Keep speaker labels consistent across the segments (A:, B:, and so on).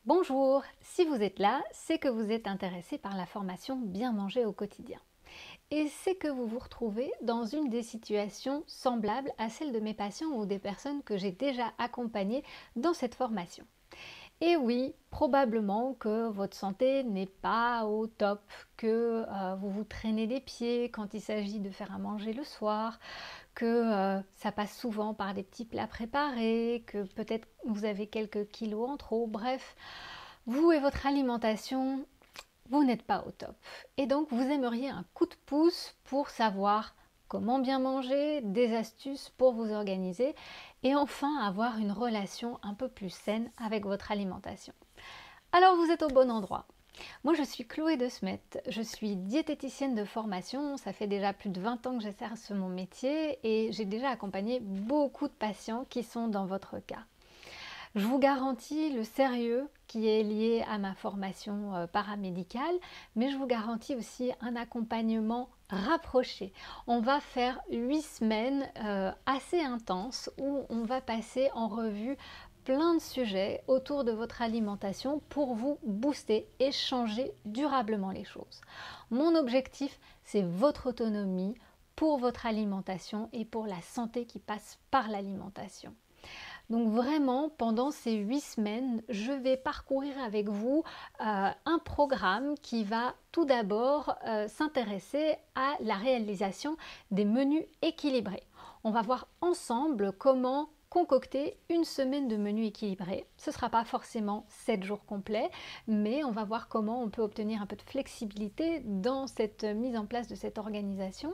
A: Bonjour, si vous êtes là, c'est que vous êtes intéressé par la formation Bien manger au quotidien. Et c'est que vous vous retrouvez dans une des situations semblables à celles de mes patients ou des personnes que j'ai déjà accompagnées dans cette formation. Et oui, probablement que votre santé n'est pas au top, que vous vous traînez les pieds quand il s'agit de faire à manger le soir, que ça passe souvent par des petits plats préparés, que peut-être vous avez quelques kilos en trop, bref, vous et votre alimentation, vous n'êtes pas au top. Et donc vous aimeriez un coup de pouce pour savoir comment bien manger, des astuces pour vous organiser et enfin avoir une relation un peu plus saine avec votre alimentation. Alors vous êtes au bon endroit. Moi je suis Chloé de Smet, je suis diététicienne de formation, ça fait déjà plus de 20 ans que j'exerce mon métier et j'ai déjà accompagné beaucoup de patients qui sont dans votre cas. Je vous garantis le sérieux qui est lié à ma formation paramédicale, mais je vous garantis aussi un accompagnement rapproché. On va faire 8 semaines assez intenses où on va passer en revue plein de sujets autour de votre alimentation pour vous booster et changer durablement les choses. Mon objectif, c'est votre autonomie pour votre alimentation et pour la santé qui passe par l'alimentation. Donc vraiment, pendant ces 8 semaines, je vais parcourir avec vous un programme qui va tout d'abord s'intéresser à la réalisation des menus équilibrés. On va voir ensemble comment concocter une semaine de menus équilibrés. Ce ne sera pas forcément 7 jours complets, mais on va voir comment on peut obtenir un peu de flexibilité dans cette mise en place de cette organisation.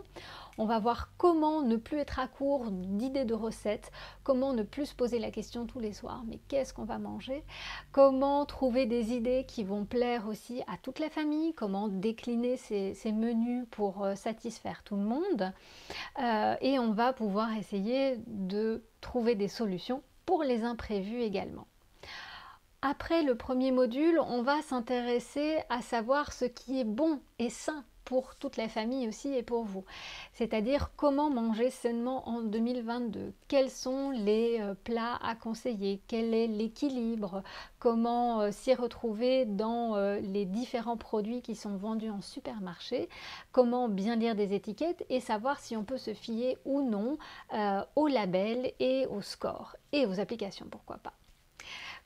A: On va voir comment ne plus être à court d'idées de recettes, comment ne plus se poser la question tous les soirs, mais qu'est-ce qu'on va manger? Comment trouver des idées qui vont plaire aussi à toute la famille, comment décliner ces menus pour satisfaire tout le monde. Et on va pouvoir essayer de trouver des solutions pour les imprévus également. Après le premier module, on va s'intéresser à savoir ce qui est bon et sain pour toute la famille aussi et pour vous. C'est-à-dire comment manger sainement en 2022, quels sont les plats à conseiller, quel est l'équilibre, comment s'y retrouver dans les différents produits qui sont vendus en supermarché, comment bien lire des étiquettes et savoir si on peut se fier ou non aux labels et aux scores et aux applications, pourquoi pas.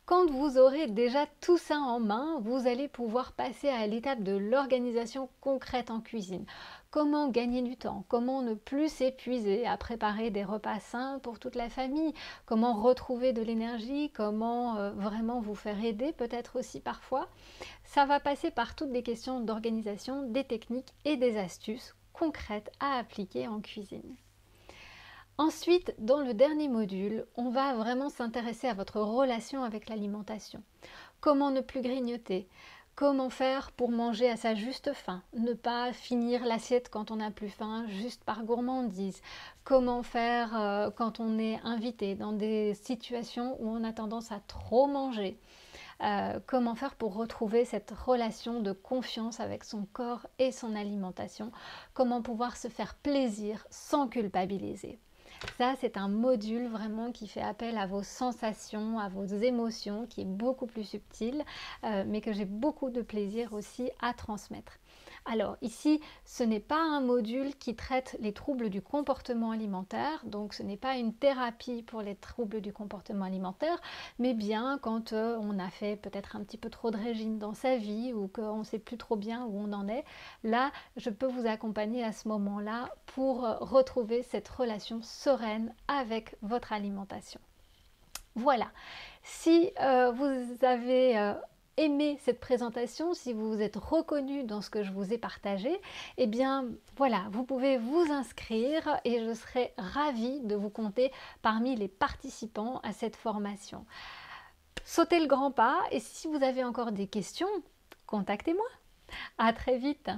A: Quand vous aurez déjà tout ça en main, vous allez pouvoir passer à l'étape de l'organisation concrète en cuisine. Comment gagner du temps? Comment ne plus s'épuiser à préparer des repas sains pour toute la famille? Comment retrouver de l'énergie? Comment vraiment vous faire aider peut-être aussi parfois? Ça va passer par toutes des questions d'organisation, des techniques et des astuces concrètes à appliquer en cuisine. Ensuite, dans le dernier module, on va vraiment s'intéresser à votre relation avec l'alimentation. Comment ne plus grignoter? Comment faire pour manger à sa juste faim? Ne pas finir l'assiette quand on n'a plus faim, juste par gourmandise. Comment faire quand on est invité dans des situations où on a tendance à trop manger? Comment faire pour retrouver cette relation de confiance avec son corps et son alimentation? Comment pouvoir se faire plaisir sans culpabiliser? Ça, c'est un module vraiment qui fait appel à vos sensations, à vos émotions, qui est beaucoup plus subtil, mais que j'ai beaucoup de plaisir aussi à transmettre. Alors ici, ce n'est pas un module qui traite les troubles du comportement alimentaire, donc ce n'est pas une thérapie pour les troubles du comportement alimentaire, mais bien quand on a fait peut-être un petit peu trop de régime dans sa vie ou qu'on ne sait plus trop bien où on en est, là, je peux vous accompagner à ce moment-là pour retrouver cette relation sereine avec votre alimentation. Voilà, si vous avez aimé cette présentation, si vous vous êtes reconnu dans ce que je vous ai partagé, eh bien voilà, vous pouvez vous inscrire et je serai ravie de vous compter parmi les participants à cette formation. Sautez le grand pas et si vous avez encore des questions, contactez-moi. À très vite.